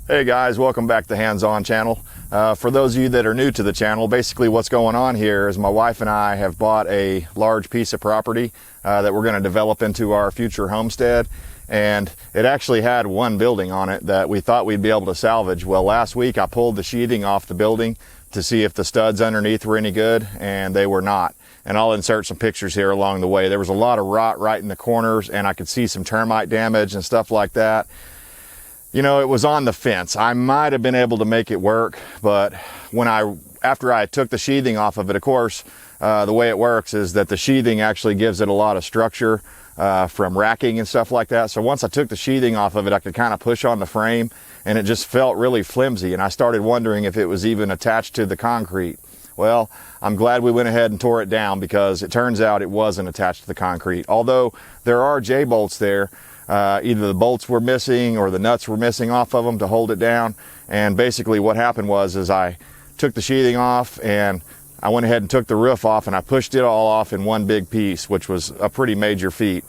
Hey guys, welcome back to Hands On channel. For those of you that are new to the channel, basically what's going on here is my wife and I have bought a large piece of property that we're going to develop into our future homestead. And it actually had one building on it that we thought we'd be able to salvage. Well, last week I pulled the sheathing off the building to see if the studs underneath were any good, and they were not. And I'll insert some pictures here along the way. There was a lot of rot right in the corners, and I could see some termite damage and stuff like that. You know, it was on the fence. I might have been able to make it work, but after I took the sheathing off of it, of course, the way it works is that the sheathing actually gives it a lot of structure from racking and stuff like that. So once I took the sheathing off of it, I could kind of push on the frame, and it just felt really flimsy. And I started wondering if it was even attached to the concrete. Well, I'm glad we went ahead and tore it down, because it turns out it wasn't attached to the concrete. Although there are J-bolts there. Either the bolts were missing or the nuts were missing off of them to hold it down. And basically what happened was I took the sheathing off, and I went ahead and took the roof off, and I pushed it all off in one big piece, which was a pretty major feat.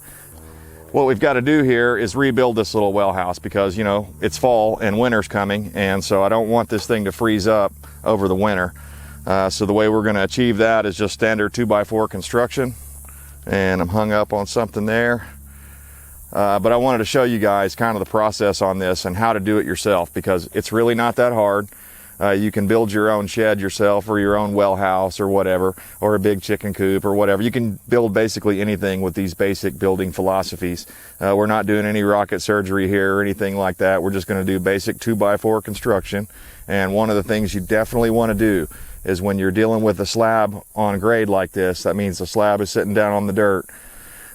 What we've got to do here is rebuild this little well house, because, you know, it's fall and winter's coming, and so I don't want this thing to freeze up over the winter. So the way we're going to achieve that is just standard 2x4 construction. And I'm hung up on something there. But I wanted to show you guys kind of the process on this and how to do it yourself, because it's really not that hard. You can build your own shed yourself, or your own well house, or whatever, or a big chicken coop or whatever. You can build basically anything with these basic building philosophies. We're not doing any rocket surgery here or anything like that. We're just going to do basic 2x4 construction. And one of the things you definitely want to do is, when you're dealing with a slab on grade like this, that means the slab is sitting down on the dirt,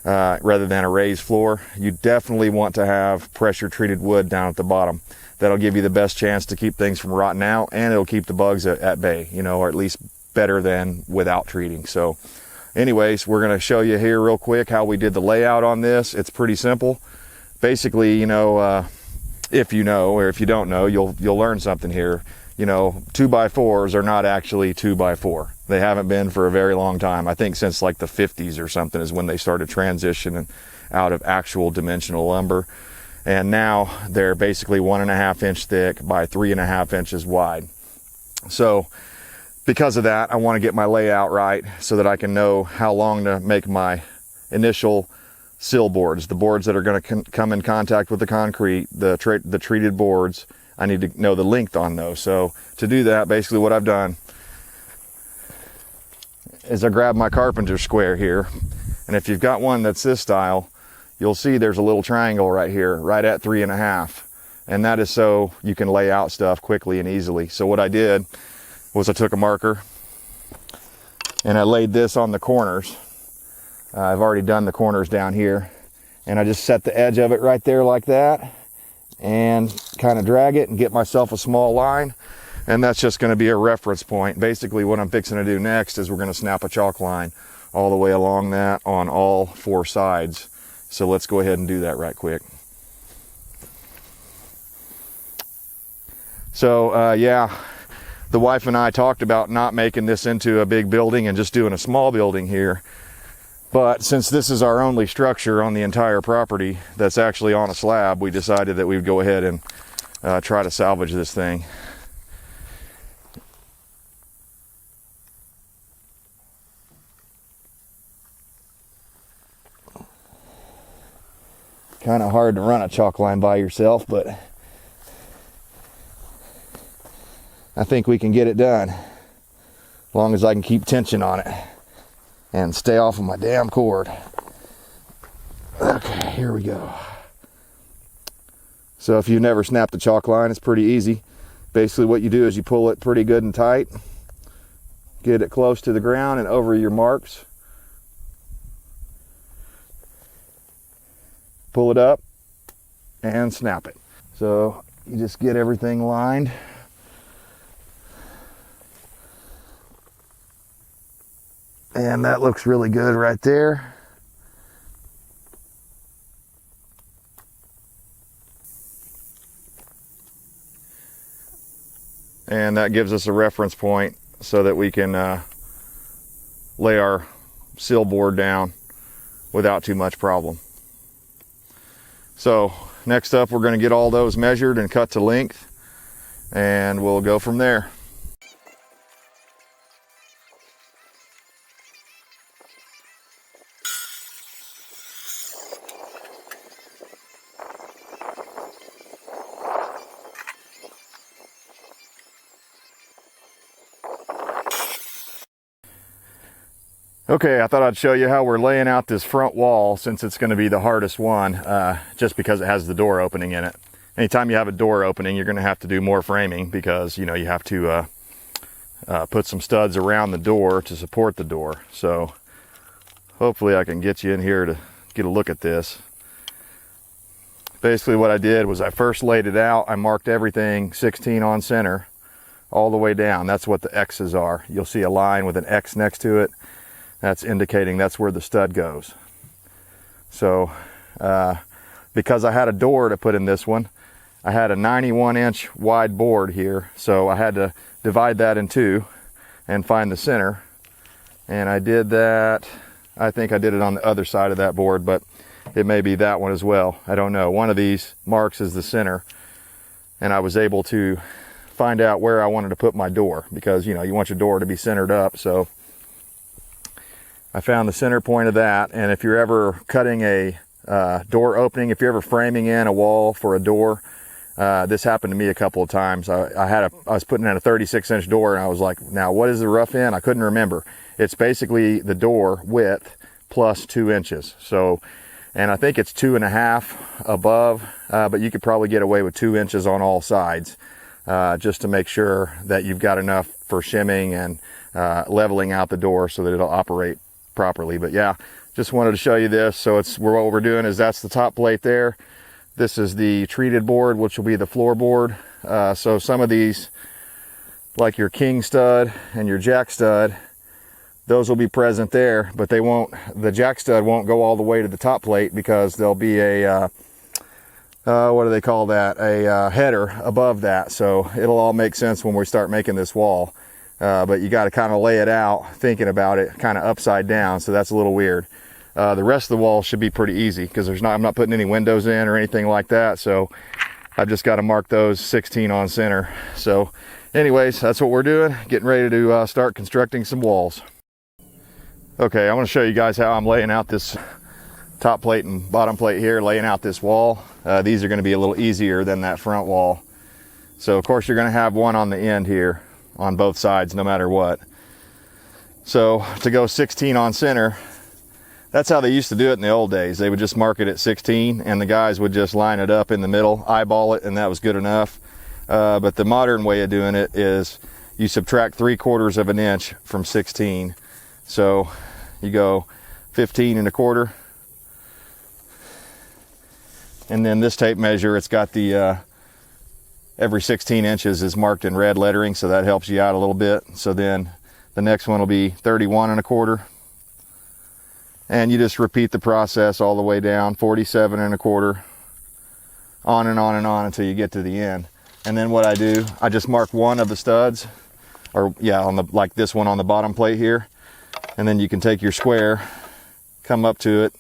rather than a raised floor, you definitely want to have pressure treated wood down at the bottom. That'll give you the best chance to keep things from rotting out, and it'll keep the bugs at bay, you know, or at least better than without treating. So anyways, we're going to show you here real quick how we did the layout on this. It's pretty simple. Basically, you know, if you know, or if you don't know, you'll learn something here. You know, 2x4s are not actually 2x4. They haven't been for a very long time. I think since like the 50s or something is when they started transitioning out of actual dimensional lumber. And now they're basically 1.5 inch thick by 3.5 inches wide. So because of that, I want to get my layout right so that I can know how long to make my initial sill boards, the boards that are going to come in contact with the concrete, the treated boards. I need to know the length on those. So to do that, basically what I've done is I grabbed my carpenter square here. And if you've got one that's this style, you'll see there's a little triangle right here, right at 3.5. And that is so you can lay out stuff quickly and easily. So what I did was I took a marker and I laid this on the corners. I've already done the corners down here. And I just set the edge of it right there like that, and kind of drag it and get myself a small line. And that's just going to be a reference point. Basically what I'm fixing to do next is we're going to snap a chalk line all the way along that on all 4 sides. So let's go ahead and do that right quick. So yeah, the wife and I talked about not making this into a big building and just doing a small building here. But since this is our only structure on the entire property that's actually on a slab, we decided that we'd go ahead and try to salvage this thing. Kind of hard to run a chalk line by yourself, but I think we can get it done, as long as I can keep tension on it and stay off of my damn cord. Okay, here we go. So if you've never snapped the chalk line, it's pretty easy. Basically what you do is you pull it pretty good and tight, get it close to the ground and over your marks. Pull it up and snap it. So you just get everything lined. And that looks really good right there. And that gives us a reference point so that we can lay our sill board down without too much problem. So next up, we're going to get all those measured and cut to length. and we'll go from there. Okay, I thought I'd show you how we're laying out this front wall, since it's going to be the hardest one, just because it has the door opening in it. Anytime you have a door opening, you're going to have to do more framing, because you have to put some studs around the door to support the door. So hopefully I can get you in here to get a look at this. Basically what I did was I first laid it out. I marked everything 16 on center all the way down. That's what the X's are. You'll see a line with an X next to it. That's indicating that's where the stud goes. So because I had a door to put in this one, I had a 91-inch wide board here, so I had to divide that in two and find the center. And I did that. I think I did it on the other side of that board, but it may be that one as well. I don't know. One of these marks is the center, and I was able to find out where I wanted to put my door, because you want your door to be centered up. So I found the center point of that. And if you're ever cutting a door opening, if you're ever framing in a wall for a door, this happened to me a couple of times. I was putting in a 36-inch door, and I was like, now what is the rough end? I couldn't remember. It's basically the door width plus 2 inches. So, and I think it's 2.5 above, but you could probably get away with 2 inches on all sides, just to make sure that you've got enough for shimming and leveling out the door so that it'll operate properly. But yeah, just wanted to show you this. So what we're doing is, that's the top plate there. This is the treated board, which will be the floorboard. So some of these, like your king stud and your jack stud, those will be present there, but they won't. The jack stud won't go all the way to the top plate, because there'll be a what do they call that? A header above that. So it'll all make sense when we start making this wall. But you got to kind of lay it out, thinking about it, kind of upside down. So that's a little weird. The rest of the wall should be pretty easy, because I'm not putting any windows in or anything like that. So I've just got to mark those 16 on center. So anyways, that's what we're doing, getting ready to start constructing some walls. Okay, I want to show you guys how I'm laying out this top plate and bottom plate here, laying out this wall. These are going to be a little easier than that front wall. So of course you're going to have one on the end here on both sides, no matter what. So to go 16 on center, that's how they used to do it in the old days. They would just mark it at 16, and the guys would just line it up in the middle, eyeball it, and that was good enough. But the modern way of doing it is you subtract 3/4 of an inch from 16. So you go 15 1/4. And then this tape measure, it's got the every 16 inches is marked in red lettering, so that helps you out a little bit. So then the next one will be 31 1/4. And you just repeat the process all the way down, 47 1/4, on and on and on until you get to the end. And then what I do, I just mark one of the studs, or yeah, on the, like this one on the bottom plate here. And then you can take your square, come up to it,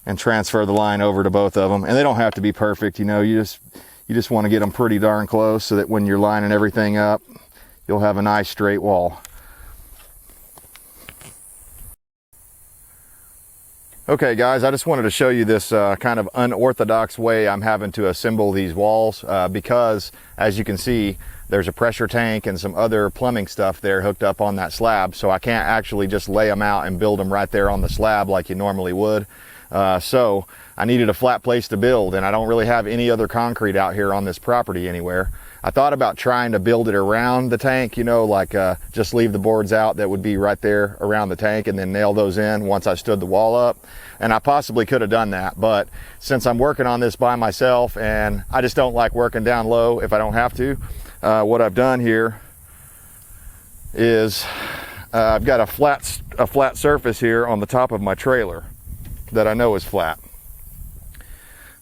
and transfer the line over to both of them. And they don't have to be perfect, you just want to get them pretty darn close, so that when you're lining everything up, you'll have a nice straight wall. Okay guys, I just wanted to show you this kind of unorthodox way I'm having to assemble these walls, because as you can see, there's a pressure tank and some other plumbing stuff there hooked up on that slab, so I can't actually just lay them out and build them right there on the slab like you normally would. So I needed a flat place to build, and I don't really have any other concrete out here on this property anywhere. I thought about trying to build it around the tank, like just leave the boards out that would be right there around the tank, and then nail those in once I stood the wall up. And I possibly could have done that, but since I'm working on this by myself, and I just don't like working down low if I don't have to, what I've done here is I've got a flat surface here on the top of my trailer that I know is flat.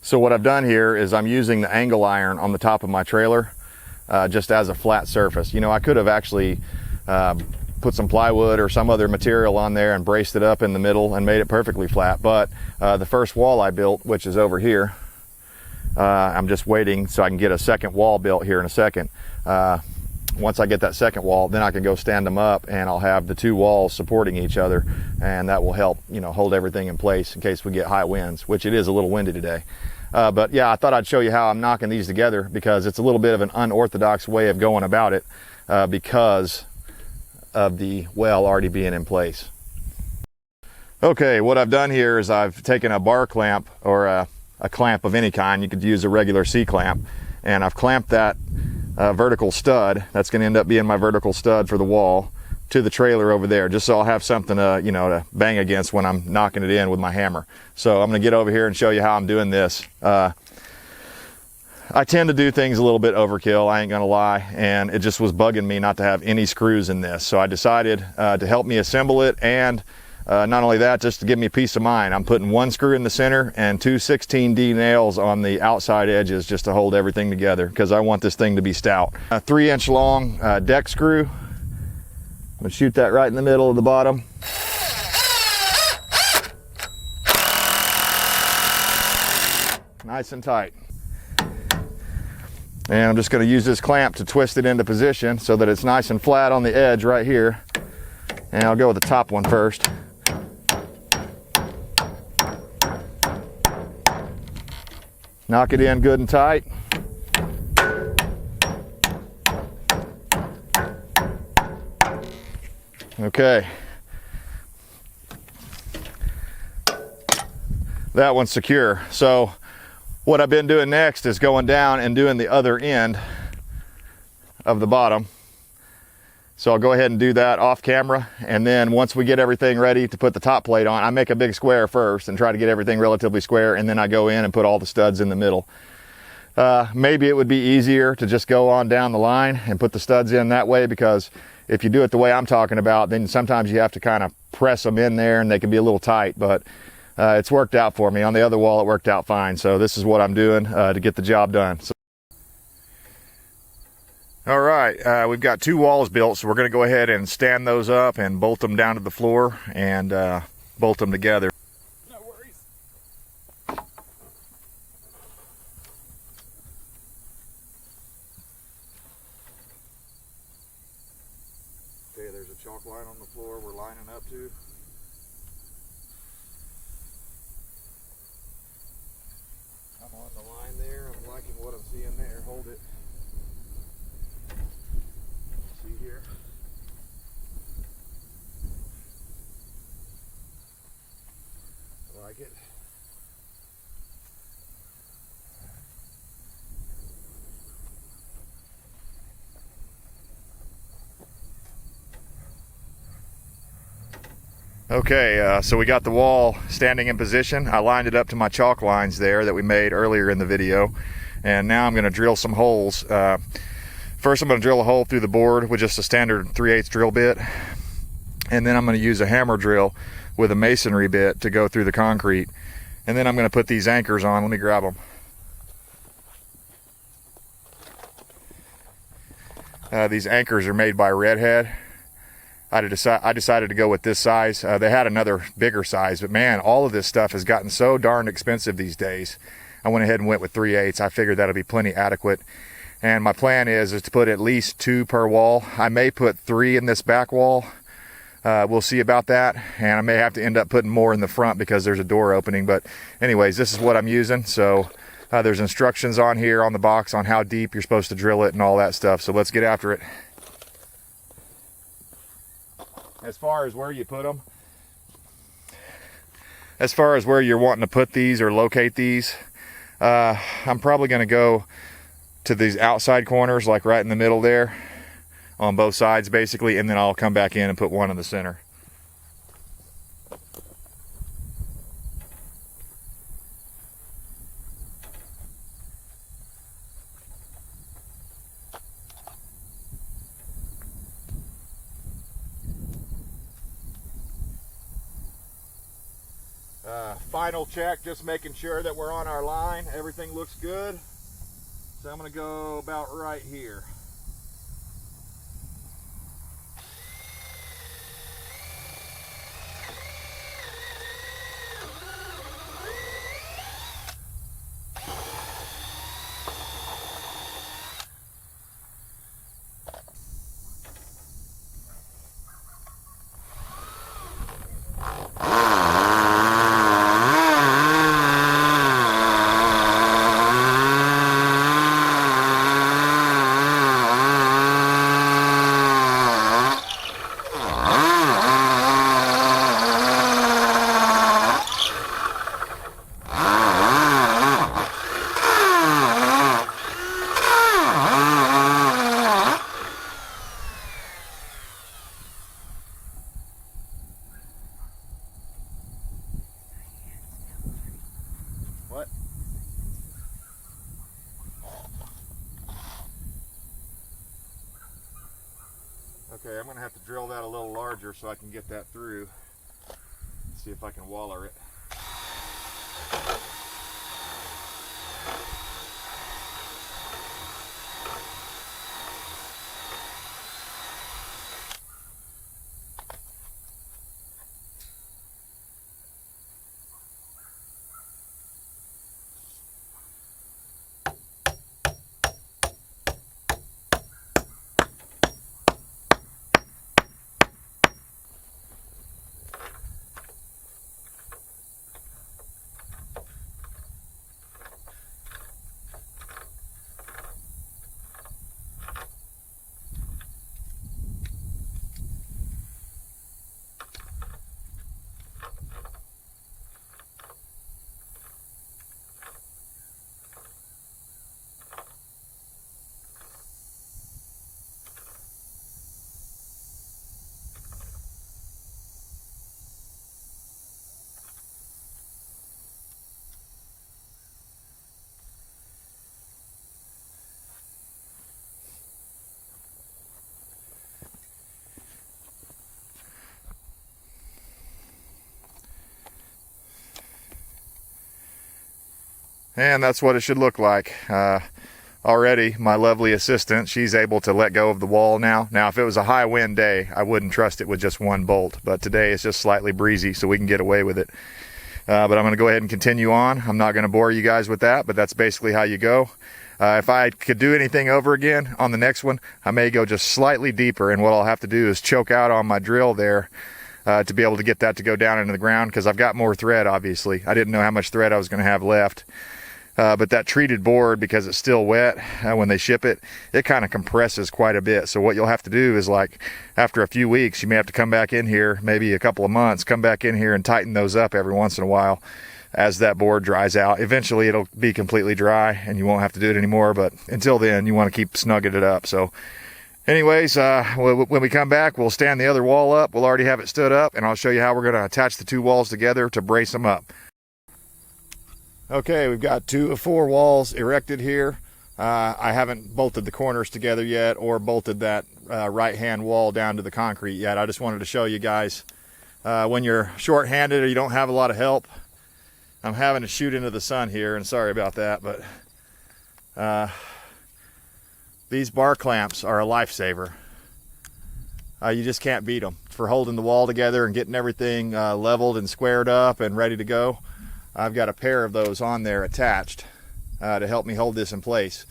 So what I've done here is I'm using the angle iron on the top of my trailer just as a flat surface. I could have actually put some plywood or some other material on there and braced it up in the middle and made it perfectly flat. But the first wall I built, which is over here, I'm just waiting so I can get a second wall built here in a second. Once I get that second wall, then I can go stand them up, and I'll have the two walls supporting each other, and that will help, you know, hold everything in place in case we get high winds, which it is a little windy today. But yeah, I thought I'd show you how I'm knocking these together, because it's a little bit of an unorthodox way of going about it, because of the well already being in place. Okay, what I've done here is I've taken a bar clamp, or a clamp of any kind. You could use a regular C-clamp, and I've clamped that vertical stud. That's going to end up being my vertical stud for the wall to the trailer over there, just so I'll have something to, you know, to bang against when I'm knocking it in with my hammer. So I'm going to get over here and show you how I'm doing this. I tend to do things a little bit overkill, I ain't gonna lie, and it just was bugging me not to have any screws in this. So I decided to help me assemble it, and not only that, just to give me peace of mind, I'm putting one screw in the center and two 16D nails on the outside edges just to hold everything together, because I want this thing to be stout. A 3-inch long deck screw. I'm gonna shoot that right in the middle of the bottom. Nice and tight. And I'm just gonna use this clamp to twist it into position so that it's nice and flat on the edge right here. And I'll go with the top one first. Knock it in good and tight. Okay. That one's secure. So what I've been doing next is going down and doing the other end of the bottom. So I'll go ahead and do that off camera, and then once we get everything ready to put the top plate on, I make a big square first and try to get everything relatively square, and then I go in and put all the studs in the middle. Maybe it would be easier to just go on down the line and put the studs in that way, because if you do it the way I'm talking about, then sometimes you have to kind of press them in there and they can be a little tight, but it's worked out for me. On the other wall it worked out fine, so this is what I'm doing to get the job done. All right, we've got two walls built, so we're going to go ahead and stand those up and bolt them down to the floor and bolt them together. No worries. Okay, there's a chalk line on the floor we're lining up to. I'm on the line there. I'm liking what I'm seeing there. Hold it. See here? I like it. Okay, so we got the wall standing in position. I lined it up to my chalk lines there that we made earlier in the video, and now I'm going to drill some holes. First I'm going to drill a hole through the board with just a standard 3/8 drill bit, and then I'm going to use a hammer drill with a masonry bit to go through the concrete, and then I'm going to put these anchors on. Let me grab them. These anchors are made by Redhead. I decided to go with this size. They had another bigger size, but man, all of this stuff has gotten so darn expensive these days. I went ahead and went with 3/8. I figured that'll be plenty adequate. And my plan is to put at least 2 per wall. I may put 3 in this back wall. We'll see about that. And I may have to end up putting more in the front because there's a door opening. But anyways, this is what I'm using. So there's instructions on here on the box on how deep you're supposed to drill it and all that stuff. So let's get after it. As far as where you put them, as far as where you're wanting to put these or locate these, I'm probably going to go to these outside corners, like right in the middle there, on both sides basically, and then I'll come back in and put one in the center. Final check, just making sure that we're on our line. Everything looks good. So I'm going to go about right here. Okay, I'm going to have to drill that a little larger so I can get that through. Let's see if I can waller it. And that's what it should look like. Already, my lovely assistant, she's able to let go of the wall now. Now, if it was a high wind day, I wouldn't trust it with just one bolt. But today it's just slightly breezy, so we can get away with it. But I'm going to go ahead and continue on. I'm not going to bore you guys with that, but that's basically how you go. If I could do anything over again on the next one, I may go just slightly deeper, and what I'll have to do is choke out on my drill there to be able to get that to go down into the ground, because I've got more thread, obviously. I didn't know how much thread I was going to have left. But that treated board, because it's still wet when they ship it, it kind of compresses quite a bit. So what you'll have to do is, like, after a few weeks, you may have to come back in here, maybe a couple of months, come back in here and tighten those up every once in a while as that board dries out. Eventually it'll be completely dry and you won't have to do it anymore, but until then you want to keep snugging it up. So anyways, when we come back, we'll stand the other wall up. We'll already have it stood up, and I'll show you how we're going to attach the two walls together to brace them up. Okay, we've got 2 of 4 walls erected here. I haven't bolted the corners together yet or bolted that right-hand wall down to the concrete yet. I just wanted to show you guys when you're short-handed or you don't have a lot of help. I'm having to shoot into the sun here, and sorry about that, but these bar clamps are a lifesaver. You just can't beat them for holding the wall together and getting everything leveled and squared up and ready to go. I've got a pair of those on there attached to help me hold this in place.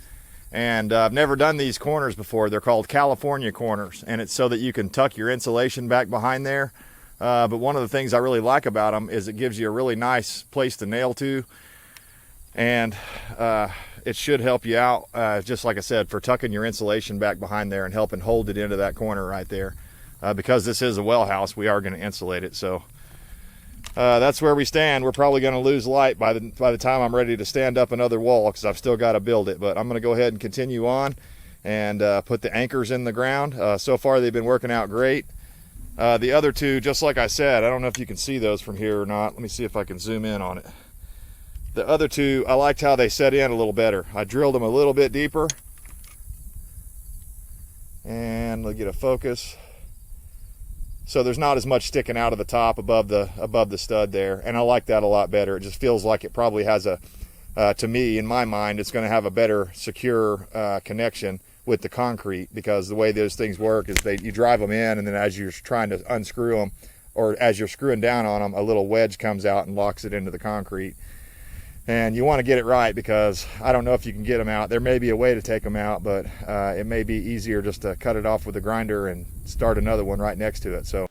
And I've never done these corners before. They're called California corners, and it's so that you can tuck your insulation back behind there. But one of the things I really like about them is it gives you a really nice place to nail to. And it should help you out, just like I said, for tucking your insulation back behind there and helping hold it into that corner right there. Because this is a well house, we are going to insulate it. So that's where we stand. We're probably going to lose light by the time I'm ready to stand up another wall, because I've still got to build it. But I'm going to go ahead and continue on and put the anchors in the ground. So far they've been working out great. The other two, just like I said, I don't know if you can see those from here or not. Let me see if I can zoom in on it. The other two, I liked how they set in a little better. I drilled them a little bit deeper. And we'll get a focus. So there's not as much sticking out of the top above the stud there, and I like that a lot better. It just feels like it probably has a, to me, in my mind, it's going to have a better secure connection with the concrete, because the way those things work is you drive them in, and then as you're trying to unscrew them, or as you're screwing down on them, a little wedge comes out and locks it into the concrete. And you want to get it right, because I don't know if you can get them out. There may be a way to take them out, but it may be easier just to cut it off with a grinder and start another one right next to it. So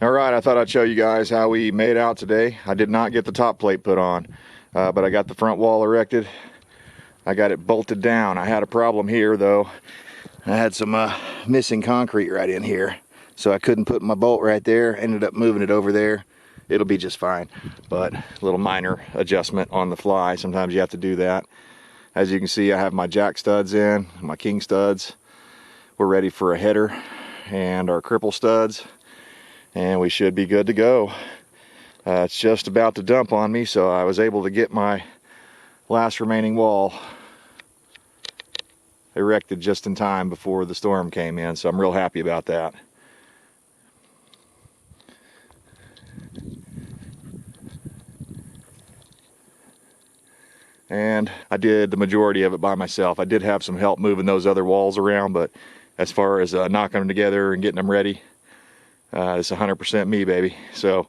All right, I thought I'd show you guys how we made out today. I did not get the top plate put on, but I got the front wall erected. I got it bolted down. I had a problem here though. I had some missing concrete right in here, so I couldn't put my bolt right there. Ended up moving it over there. It'll be just fine, but a little minor adjustment on the fly. Sometimes you have to do that. As you can see, I have my jack studs in, my king studs. We're ready for a header and our cripple studs, and we should be good to go. It's just about to dump on me, so I was able to get my last remaining wall erected just in time before the storm came in, so I'm real happy about that. And I did the majority of it by myself. I did have some help moving those other walls around, but as far as knocking them together and getting them ready, it's 100% me, baby. So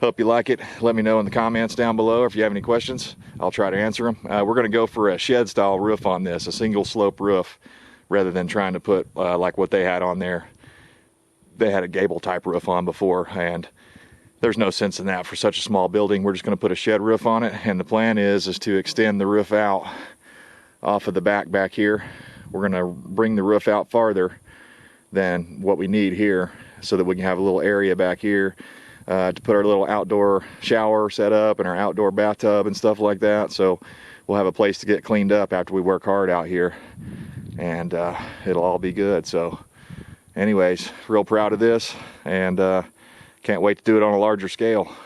hope you like it. Let me know in the comments down below if you have any questions. I'll try to answer them. We're going to go for a shed style roof on this, a single slope roof, rather than trying to put like what they had on there. They had a gable type roof on before, and there's no sense in that for such a small building. We're just going to put a shed roof on it, and the plan is to extend the roof out off of the back here. We're going to bring the roof out farther than what we need here, so that we can have a little area back here to put our little outdoor shower set up and our outdoor bathtub and stuff like that. So we'll have a place to get cleaned up after we work hard out here, and it'll all be good. So anyways, real proud of this, and can't wait to do it on a larger scale.